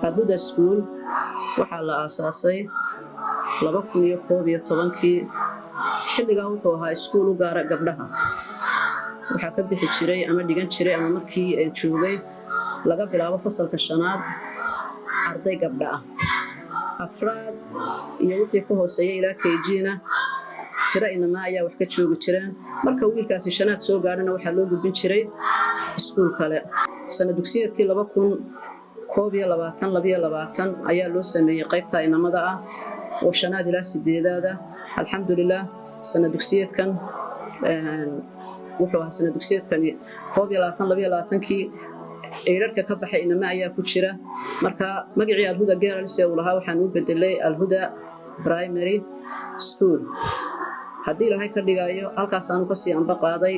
Alhuda School waxaa la aasaasay 2011kii xilligaa wuxuu ahaa iskuul u gaara gabdhaha waxaa ka bixi jiray ama dhigan jiray ama markii ay joogay laga bilaabo fasalka 5aad arday gabdha ah afraad iyo wixii ka hooseeyay ilaa KG-na tira inama ayaa wax ka joogi jireen marka wiilkaasi 5aad soo gaarana waxaa loo gudbin jiray iskuul kale sanad dugsiyeedkii 2022 ayaa loo sameeyay qaybta inamada ah oo 5aad ilaa 8aad alxamdulillah sanad dugsiyeedkan wuxuu ahaa sanad dugsiyeedkani 22kii eerarka ka baxay inama ayaa ku jira marka magacii Alhuda Girls ee uu lahaa waxaan u bedelay Alhuda Primary School haddii ilaahay ka dhigayo halkaas aan ka sii anba qaaday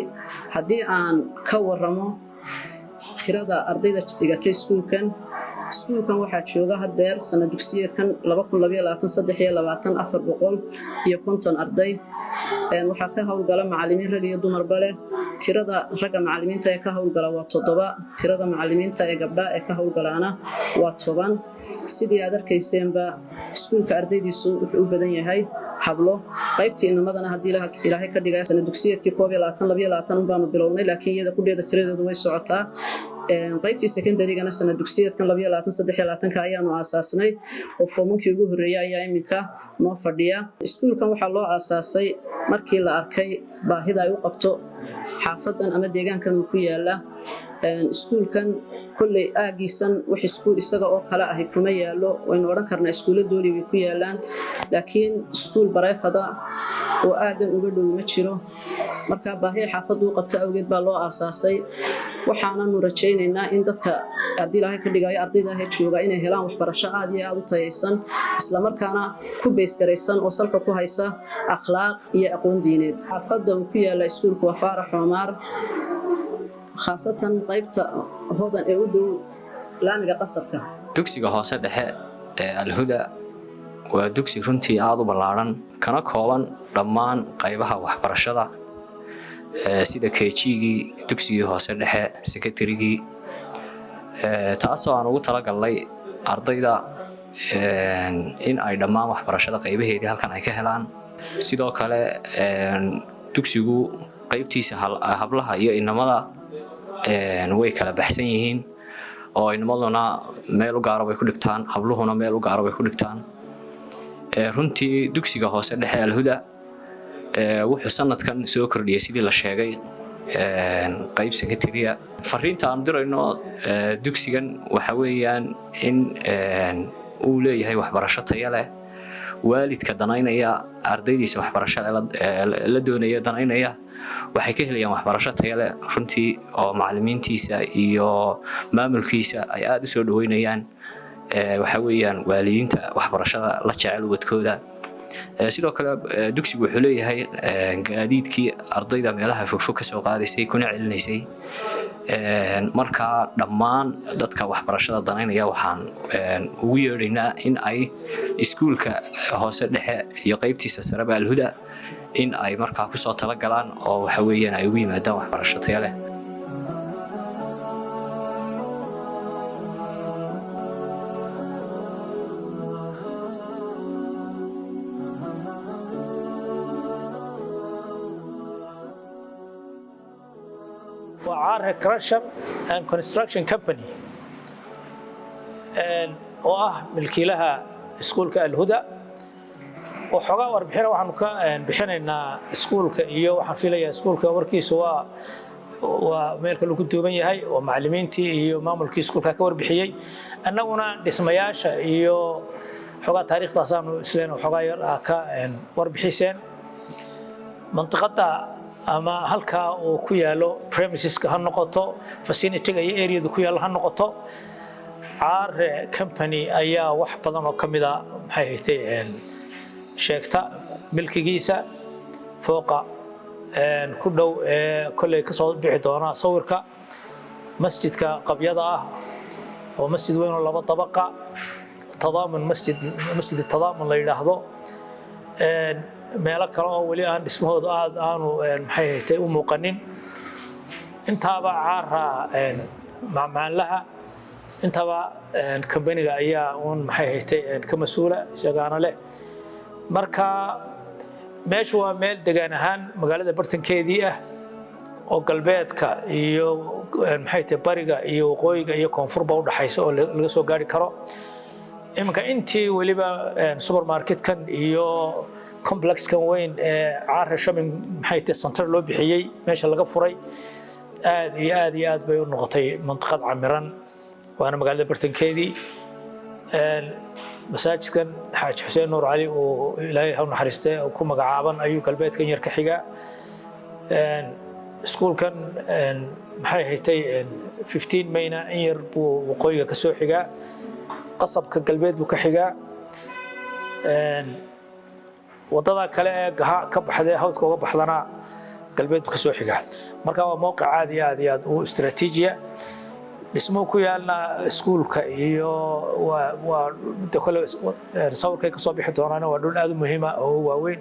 haddii aan ka waramo tirada ardayda dhigatay iskuulkan waxaa jooga hadeer sanad dugsiyeedkan 2023 arday waxaa ka howlgala macallimiin rag iyo dumarba leh tirada ragga macallimiinta ee ka howlgala waa 7 tirada macallimiinta ee gabdhaha ee ka howlgalaana waa 10 sidii aad arkayseenba iskuulka ardaydiisu wuxuu u badan yahay hablo qaybtii inamadana haddii ilaahay ka dhigaya sanad dugsiyeedkii 22 baanu bilownay laakiin iyada ku dheeda tiradoodu way socotaa qaybtii secondarygana sanad dugsiyeedkan 23 ayaanu aasaasnay oo foomkii ugu horeeyay ayaa iminka noo fadhiya iskuulkan waxaa loo aasaasay markii la arkay baahida ay u qabto xaafadan ama deegaankan uu ku yaala iskuulkan kulley aagiisan wax iskuul isaga oo kala ah kuma yaalo waynu oran karnaa iskuuladoodii way ku yaalaan laakiin iskuul bareefada oo aadan uga dhow ma jiro marka baahida xaafadu u qabto awgeed baa loo aasaasay waxaanu rajaynaynaa in dadka haddii ilaahay ka dhigayo ardayda jooga inay helaan waxbarasho aad iyo aad u tayaysan isla markaana ku beesgaraysan oo salka ku haysa akhlaaq iyo aqoon diineed xaafada uu ku yaala iskuulku waa Faarax Omar khaasatan qaybta hodan ee u dhow laamiga qasabka dugsiga hoose dhexe ee Alhuda waa dugsi runtii aad u ballaaran kana kooban dhammaan qaybaha waxbarashada sida KG-gii dugsigii hoose dhexe secondary-gii taasoo aan ugu talagalnay ardayda in ay dhammaan waxbarashada qaybaheedii halkan ay ka helaan sidoo kale dugsigu qaybtiisa hablaha iyo inamada way kala baxsan yihiin oo inamaduna meel u gaar ah way ku dhigtaan habluhuna meel u gaar ah way ku dhigtaan runtii dugsiga hoose dhexe Alhuda wuxuu sanadkan soo kordhiyay sidii la sheegay qayb secretariya fariinta aan dirayno dugsigan waxa weeyaan in uu leeyahay waxbarasho tayo leh waalidka danaynaya ardaydiisa waxbarasho la doonaya danaynaya waxay ka helayaan waxbarasho tayo leh runtii oo macallimiintiisa iyo maamulkiisa ay aad u soo dhaweynayaan waxa weeyaan waalidiinta waxbarashada la jecel wadkooda sidoo kale dugsigu wuxuu leeyahay gaadiidkii ardayda meelaha fogfog ka soo qaadaysay kuna celinaysay marka dhammaan dadka waxbarashada danaynaya waxaan ugu yeedhaynaa in ay iskuulka hoose dhexe iyo qaybtiisa sare Alhuda in ay markaa ku soo tala galaan oo waxa weeyaan ay ugu yimaadaan waxbarasho tayo leh وعارها كراشر and construction company oo milkiilaha iskuulka Alhuda وحوغا warbixina waxaanu ka bixinaynaa iskuulka iyo waxaan filayaa iskuulka warkiisu waa meelka lagu duuban yahay oo macallimiintii iyo maamulkii iskuulka ka warbixiyay annaguna dhismayaasha iyo xogaa taariikhdaas aanu isleena xogaa yar ka warbixiseen mantiqada ama halka uu ku yaalo premiseska ha noqoto facility-ga iyo area-da ku yaalo ha noqoto Caare company ayaa wax badan oo kamid ah maxay haytay sheegta milkigiisa fooqa ku dhow kulay ka soo bixi doona sawirka masjidka qabyada ah oo masjid weyn oo 2 dabaqa tadaamun masjid tadaamun la yiraahdo meelo kale oo wali aan dhismahooda aanu maxay haytay u muuqanin intaaba Caara macmaalaha intaba kambaniga ayaa uun maxay haystay ka mas-uula shaqaano leh marka meeshu waa meel degaan ahaan magaalada bartankeedii ah oo galbeedka iyo maxay tahay bariga iyo waqooyiga iyo koonfurba u dhaxaysa oo laga soo gaari karo iminka intii weliba supermarketkan iyo complexkan weyn ee Caara Shopping maxay tahay center loo bixiyay meesha laga furay aad iyo aad bay u noqotay mantiqad camiran waana magaalada bartankeedii masaajidkan Xaaji Xuseen Nuur Cali oo Ilaahay ha naxariistay oo ku magacaaban ayuu galbeedkan yar ka xiga iskuulkan maxay haystay 15 Mayna in yar buu waqooyiga ka soo xiga qasabka galbeed buu ka xiga wadada kale ee ka baxday hawdka uga baxdana galbeed buu ka soo xiga marka waa mowqac aad iyo aad u istiraatiiji ah dhismo ku yaalna iskuulka iyo waa kale sawirkay ka soo bixi doonaan waa dhul aad u muhiim ah oo waaweyn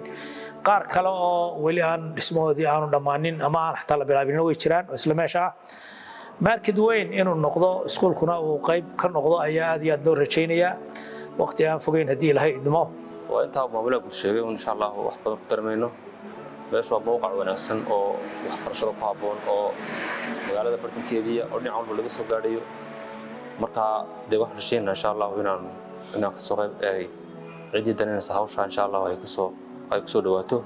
qaar kale oo weli aan dhismahoodii aanu dhammaanin ama aan xataa la bilaabin way jiraan oo isla meesha ah market weyn inuu noqdo iskuulkuna uu qayb ka noqdo ayaa aad iyo aad loo rajaynayaa waqti aan fogeyn haddii Ilaahay idmo waa intaa maamulaha guud sheegay insha Allah wax badan ku darmayno meesha waa mowqac wanaagsan oo waxbarashada ku habboon oo magaalada bartankeedii oo dhinac walba laga soo gaadhayo marka de wax rajayna insha Allah inaan ka soo qayb ciidii danaysa hawsha insha Allah ay ku soo dhawaato